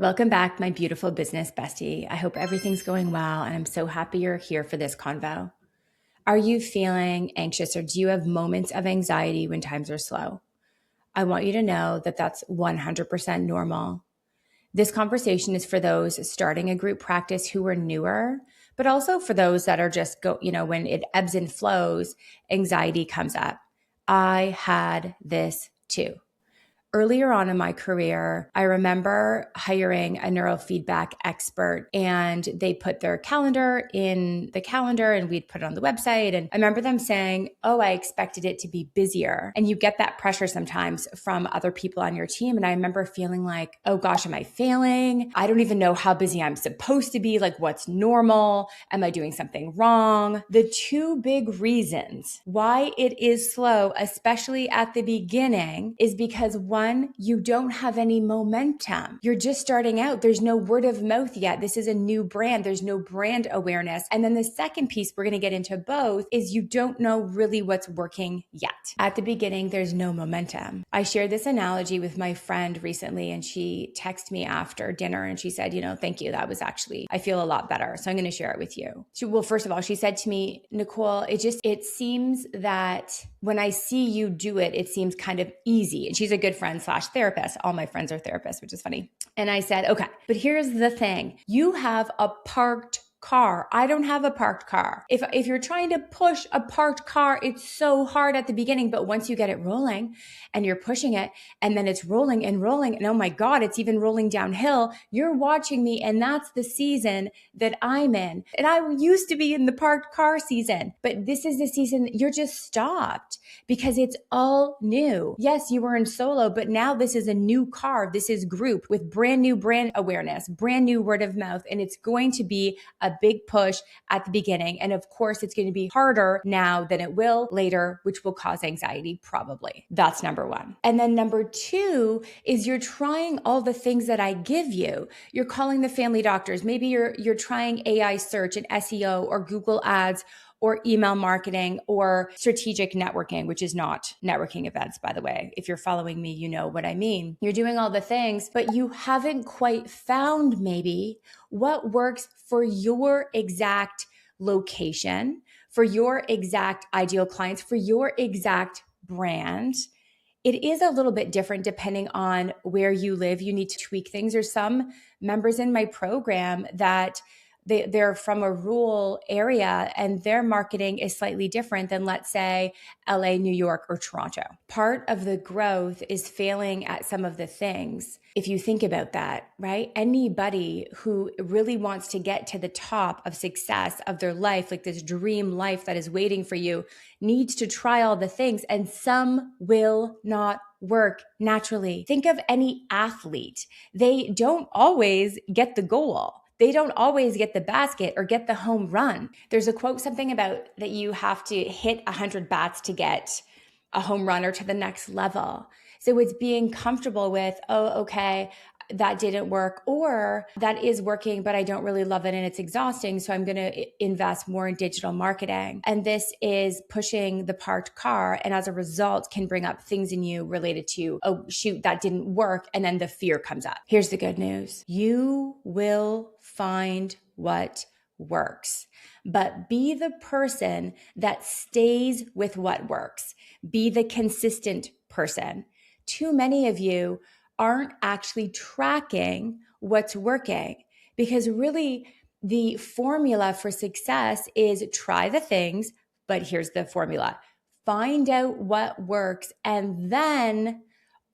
Welcome back, my beautiful business bestie. I hope everything's going well, and I'm so happy you're here for this convo. Are you feeling anxious, or do you have moments of anxiety when times are slow? I want you to know that that's 100% normal. This conversation is for those starting a group practice who are newer, but also for those that are just when it ebbs and flows, anxiety comes up. I had this too. Earlier on in my career, I remember hiring a neurofeedback expert, and they put their calendar in the calendar and we'd put it on the website. And I remember them saying, "Oh, I expected it to be busier." And you get that pressure sometimes from other people on your team. And I remember feeling like, oh gosh, am I failing? I don't even know how busy I'm supposed to be. Like, what's normal? Am I doing something wrong? The two big reasons why it is slow, especially at the beginning, is because one, you don't have any momentum. You're just starting out. There's no word of mouth yet. This is a new brand. There's no brand awareness. And then the second piece, we're going to get into both, is you don't know really what's working yet. At the beginning, there's no momentum. I shared this analogy with my friend recently, and she texted me after dinner and she said, thank you. That was actually, I feel a lot better. So I'm going to share it with you. First of all, she said to me, "Nicole, it seems that when I see you do it, it seems kind of easy." And she's a good friend / therapist. All my friends are therapists, which is funny. And I said, okay, but here's the thing. You have a parked car. I don't have a parked car. If you're trying to push a parked car, it's so hard at the beginning, but once you get it rolling and you're pushing it and then it's rolling and rolling, and oh my God, it's even rolling downhill, you're watching me, and that's the season that I'm in. And I used to be in the parked car season, but this is the season you're just stopped because it's all new. Yes, you were in solo, but now this is a new car. This is group with brand new brand awareness, brand new word of mouth, and it's going to be a big push at the beginning. And of course, it's going to be harder now than it will later, which will cause anxiety probably. That's number one. And then number two is you're trying all the things that I give you. You're calling the family doctors. Maybe you're trying AI search and SEO or Google Ads or email marketing or strategic networking, which is not networking events, by the way. If you're following me, you know what I mean. You're doing all the things, but you haven't quite found maybe what works for your exact location, for your exact ideal clients, for your exact brand. It is a little bit different depending on where you live. You need to tweak things. There's some members in my program that they're from a rural area and their marketing is slightly different than, let's say, LA, New York, or Toronto. Part of the growth is failing at some of the things. If you think about that, right? Anybody who really wants to get to the top of success of their life, like this dream life that is waiting for you, needs to try all the things, and some will not work naturally. Think of any athlete. They don't always get the goal. They don't always get the basket or get the home run. There's a quote, something about that you have to hit 100 bats to get a home run or to the next level. So it's being comfortable with, oh, okay, that didn't work, or that is working, but I don't really love it and it's exhausting. So I'm going to invest more in digital marketing. And this is pushing the parked car. And as a result, can bring up things in you related to, oh, shoot, that didn't work. And then the fear comes up. Here's the good news. You will find what works, but be the person that stays with what works. Be the consistent person. Too many of you aren't actually tracking what's working, because really the formula for success is try the things, but here's the formula. Find out what works and then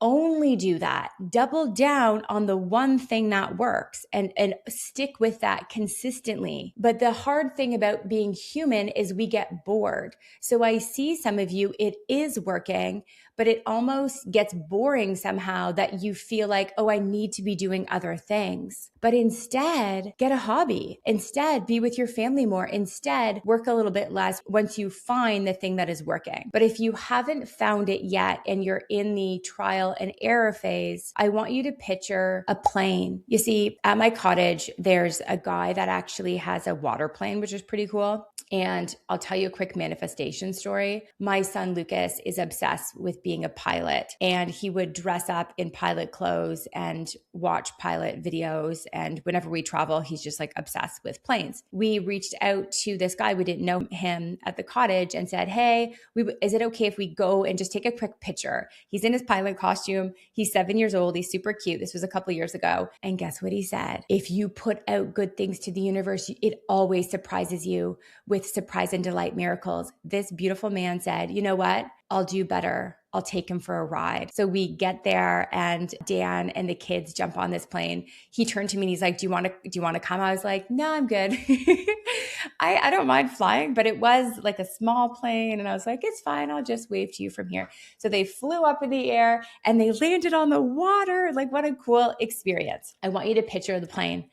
only do that. Double down on the one thing that works and stick with that consistently. But the hard thing about being human is we get bored. So I see some of you, it is working, but it almost gets boring somehow that you feel like, oh, I need to be doing other things. But instead, get a hobby. Instead, be with your family more. Instead, work a little bit less once you find the thing that is working. But if you haven't found it yet and you're in the trial and error phase, I want you to picture a plane. You see, at my cottage, there's a guy that actually has a water plane, which is pretty cool. And I'll tell you a quick manifestation story. My son, Lucas, is obsessed with being a pilot, and he would dress up in pilot clothes and watch pilot videos. And whenever we travel, he's just like obsessed with planes. We reached out to this guy, we didn't know him, at the cottage and said, hey, is it okay if we go and just take a quick picture? He's in his pilot costume. He's 7 years old. He's super cute. This was a couple of years ago. And guess what he said? If you put out good things to the universe, it always surprises you with surprise and delight miracles. This beautiful man said, you know what? I'll do better. I'll take him for a ride. So we get there and Dan and the kids jump on this plane. He turned to me and he's like, do you want to come? I was like, no, I'm good. I don't mind flying, but it was like a small plane. And I was like, it's fine. I'll just wave to you from here. So they flew up in the air and they landed on the water. Like, what a cool experience. I want you to picture the plane.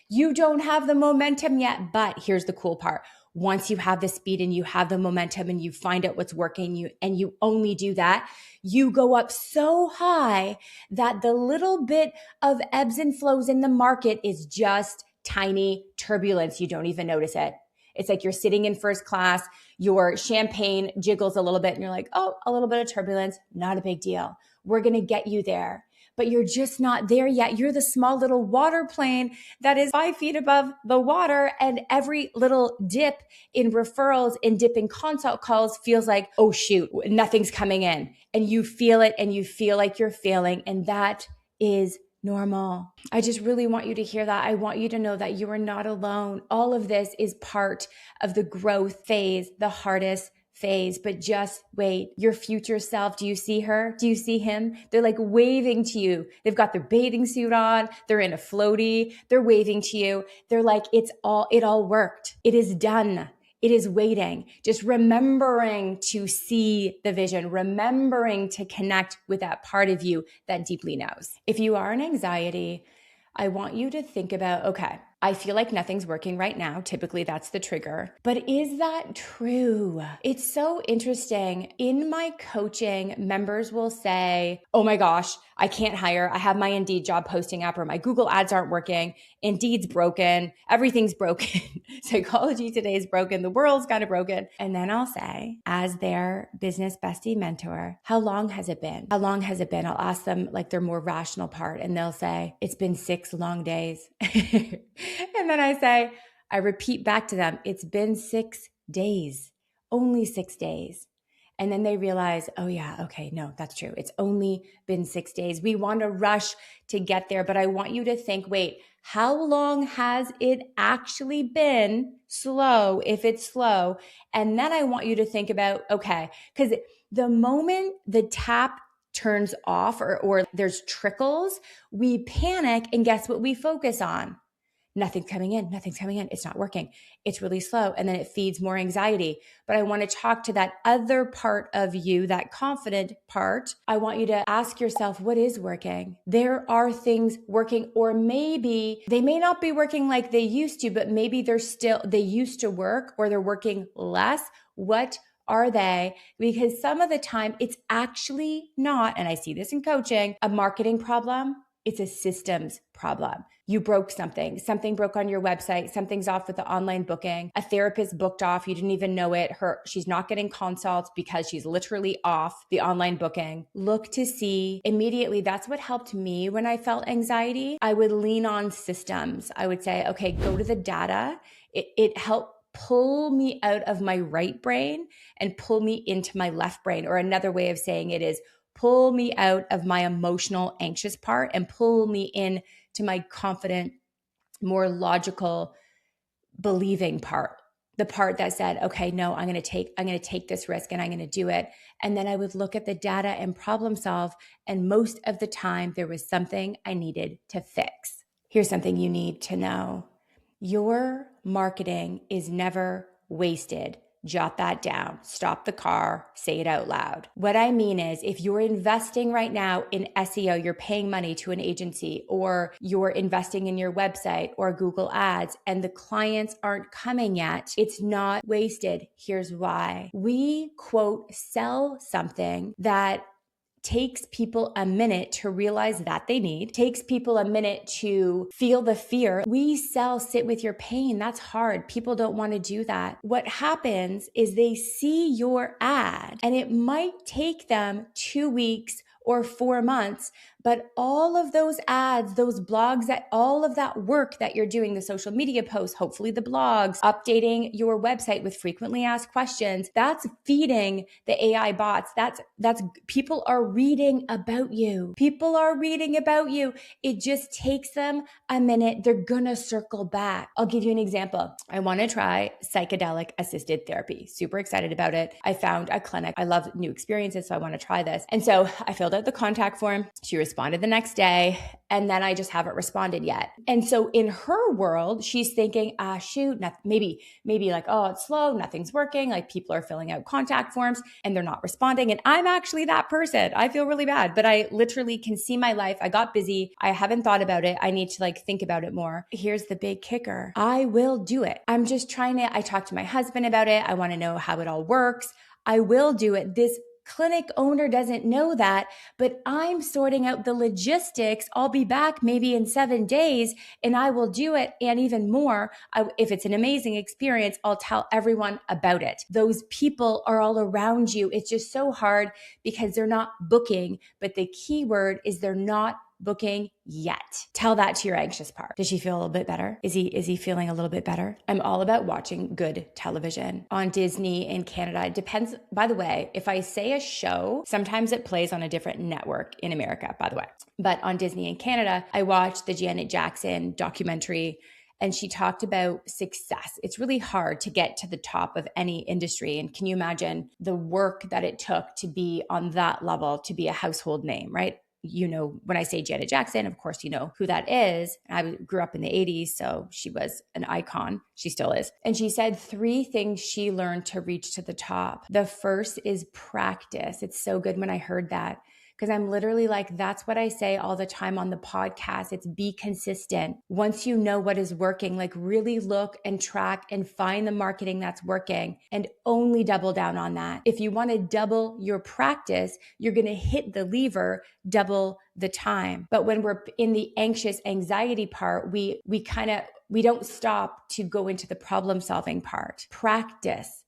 You don't have the momentum yet, but here's the cool part. Once you have the speed and you have the momentum and you find out what's working, and you only do that, you go up so high that the little bit of ebbs and flows in the market is just tiny turbulence. You don't even notice it. It's like you're sitting in first class, your champagne jiggles a little bit and you're like, oh, a little bit of turbulence, not a big deal. We're going to get you there. But you're just not there yet. You're the small little water plane that is 5 feet above the water, and every little dip in referrals and dip in consult calls feels like, oh shoot, nothing's coming in. And you feel it and you feel like you're failing, and that is normal. I just really want you to hear that. I want you to know that you are not alone. All of this is part of the growth phase, the hardest phase, but just wait. Your future self, do you see her? Do you see him? They're like waving to you. They've got their bathing suit on. They're in a floaty. They're waving to you. They're like, it all worked. It is done. It is waiting. Just remembering to see the vision, remembering to connect with that part of you that deeply knows. If you are in anxiety, I want you to think about, okay, I feel like nothing's working right now. Typically, that's the trigger. But is that true? It's so interesting. In my coaching, members will say, oh my gosh, I can't hire. I have my Indeed job posting app, or my Google ads aren't working. Indeed's broken. Everything's broken. Psychology today is broken. The world's kind of broken. And then I'll say, as their business bestie mentor, how long has it been? How long has it been? I'll ask them like their more rational part, and they'll say, it's been 6 long days. And then I repeat back to them, it's been 6 days, only 6 days. And then they realize, oh yeah, okay, no, that's true. It's only been 6 days. We want to rush to get there, but I want you to think, wait, how long has it actually been slow, if it's slow? And then I want you to think about, okay, because the moment the tap turns off or there's trickles, we panic, and guess what we focus on? Nothing's coming in. It's not working. It's really slow. And then it feeds more anxiety. But I want to talk to that other part of you, that confident part. I want you to ask yourself, what is working? There are things working, or maybe they may not be working like they used to, but maybe they used to work, or they're working less. What are they? Because some of the time it's actually not, and I see this in coaching, a marketing problem. It's a systems problem. You broke something broke on your website, something's off with the online booking, a therapist booked off, you didn't even know it. She's not getting consults because she's literally off the online booking. Look to see immediately. That's what helped me when I felt anxiety. I would lean on systems. I would say, okay, go to the data. It helped pull me out of my right brain and pull me into my left brain. Or another way of saying it is, pull me out of my emotional, anxious part and pull me in to my confident, more logical, believing part. The part that said, okay, no, I'm going to take this risk and I'm going to do it. And then I would look at the data and problem solve. And most of the time there was something I needed to fix. Here's something you need to know. Your marketing is never wasted. Jot that down. Stop the car. Say it out loud. What I mean is, if you're investing right now in SEO, you're paying money to an agency, or you're investing in your website or Google Ads, and the clients aren't coming yet, it's not wasted. Here's why. We, quote, sell something that takes people a minute to realize that they need, takes people a minute to feel the fear. We sell sit with your pain. That's hard. People don't want to do that. What happens is they see your ad and it might take them 2 weeks or 4 months, but all of those ads, those blogs, that all of that work that you're doing, the social media posts, hopefully the blogs, updating your website with frequently asked questions, that's feeding the AI bots. That's people are reading about you. People are reading about you. It just takes them a minute. They're gonna circle back. I'll give you an example. I want to try psychedelic assisted therapy. Super excited about it. I found a clinic. I love new experiences, so I want to try this. And so I filled out the contact form. She responded the next day, and then I just haven't responded yet. And so in her world, she's thinking, shoot, maybe like, oh, it's slow, nothing's working. Like people are filling out contact forms and they're not responding. And I'm actually that person. I feel really bad, but I literally can see my life. I got busy. I haven't thought about it. I need to like think about it more. Here's the big kicker. I will do it. I'm just trying to, I talked to my husband about it. I want to know how it all works. I will do it. This clinic owner doesn't know that, but I'm sorting out the logistics. I'll be back maybe in 7 days and I will do it. And even more, if it's an amazing experience, I'll tell everyone about it. Those people are all around you. It's just so hard because they're not booking, but the key word is they're not booking yet. Tell that to your anxious part. Does she feel a little bit better? Is he feeling a little bit better? I'm all about watching good television on Disney in Canada. It depends. By the way, if I say a show, sometimes it plays on a different network in America, by the way. But on Disney in Canada, I watched the Janet Jackson documentary, and she talked about success. It's really hard to get to the top of any industry. And can you imagine the work that it took to be on that level, to be a household name, right? You know, when I say Janet Jackson, of course, you know who that is. I grew up in the 80s, so she was an icon. She still is. And she said 3 things she learned to reach to the top. The first is practice. It's so good when I heard that, because I'm literally like, that's what I say all the time on the podcast. It's be consistent. Once you know what is working, like really look and track and find the marketing that's working and only double down on that. If you want to double your practice, you're going to hit the lever double the time. But when we're in the anxious anxiety part, we don't stop to go into the problem solving part. Practice,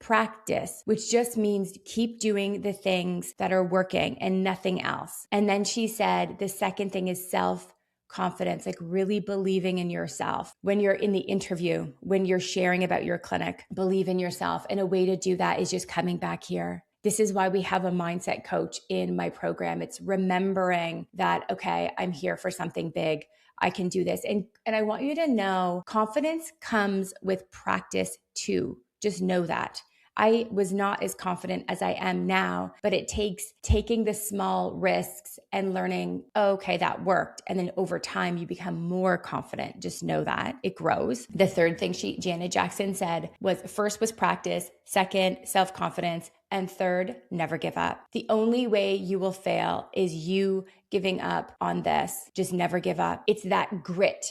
which just means keep doing the things that are working and nothing else. And then she said, the second thing is self-confidence, like really believing in yourself. When you're in the interview, when you're sharing about your clinic, believe in yourself. And a way to do that is just coming back here. This is why we have a mindset coach in my program. It's remembering that, okay, I'm here for something big. I can do this. And I want you to know confidence comes with practice too. Just know that. I was not as confident as I am now, but it takes taking the small risks and learning, okay, that worked. And then over time, you become more confident. Just know that it grows. The third thing Janet Jackson said was first was practice, second, self-confidence, and third, never give up. The only way you will fail is you giving up on this. Just never give up. It's that grit.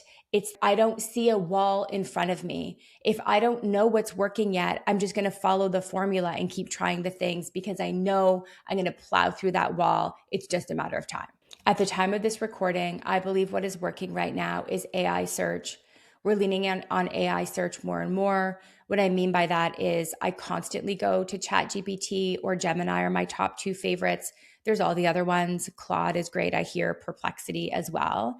I don't see a wall in front of me. If I don't know what's working yet, I'm just going to follow the formula and keep trying the things because I know I'm going to plow through that wall. It's just a matter of time. At the time of this recording, I believe what is working right now is AI search. We're leaning on AI search more and more. What I mean by that is I constantly go to ChatGPT or Gemini are my top 2 favorites. There's all the other ones. Claude is great. I hear Perplexity as well.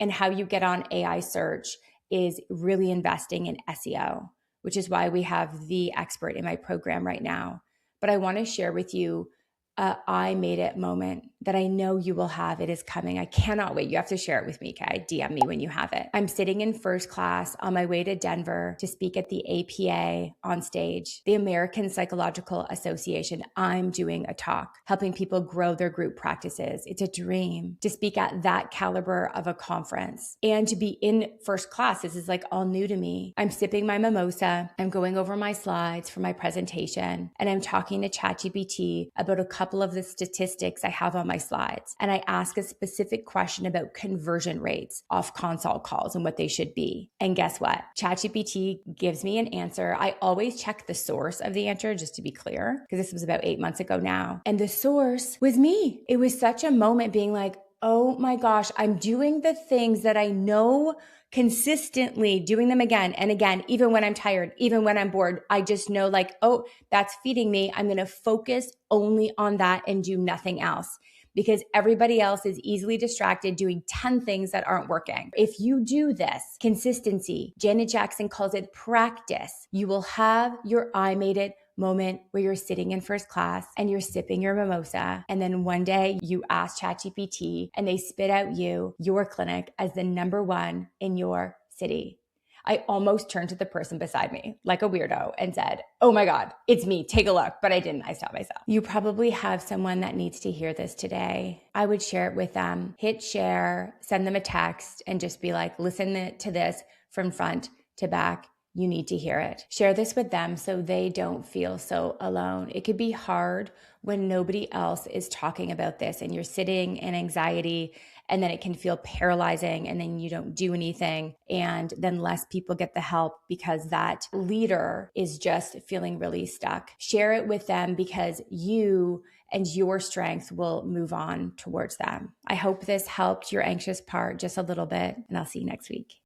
And how you get on AI search is really investing in SEO, which is why we have the expert in my program right now. But I want to share with you I made it moment that I know you will have. It is coming. I cannot wait. You have to share it with me, okay? DM me when you have it. I'm sitting in first class on my way to Denver to speak at the APA on stage, the American Psychological Association. I'm doing a talk, helping people grow their group practices. It's a dream to speak at that caliber of a conference and to be in first class. This is like all new to me. I'm sipping my mimosa. I'm going over my slides for my presentation and I'm talking to ChatGPT about a couple couple of the statistics I have on my slides, and I ask a specific question about conversion rates off consult calls and what they should be. And guess what? ChatGPT gives me an answer. I always check the source of the answer, just to be clear, because this was about 8 months ago now. And the source was me. It was such a moment being like, oh my gosh, I'm doing the things that I know consistently, doing them again and again, even when I'm tired, even when I'm bored. I just know like, oh, that's feeding me. I'm going to focus only on that and do nothing else, because everybody else is easily distracted doing 10 things that aren't working. If you do this, consistency, Janet Jackson calls it practice, you will have your I made it moment where you're sitting in first class and you're sipping your mimosa. And then one day you ask ChatGPT and they spit out your clinic as the number one in your city. I almost turned to the person beside me like a weirdo and said, oh my God, it's me, take a look. But I didn't, I stopped myself. You probably have someone that needs to hear this today. I would share it with them, hit share, send them a text and just be like, listen to this from front to back. You need to hear it. Share this with them so they don't feel so alone. It could be hard when nobody else is talking about this and you're sitting in anxiety, and then it can feel paralyzing, and then you don't do anything, and then less people get the help because that leader is just feeling really stuck. Share it with them because you and your strength will move on towards them. I hope this helped your anxious part just a little bit, and I'll see you next week.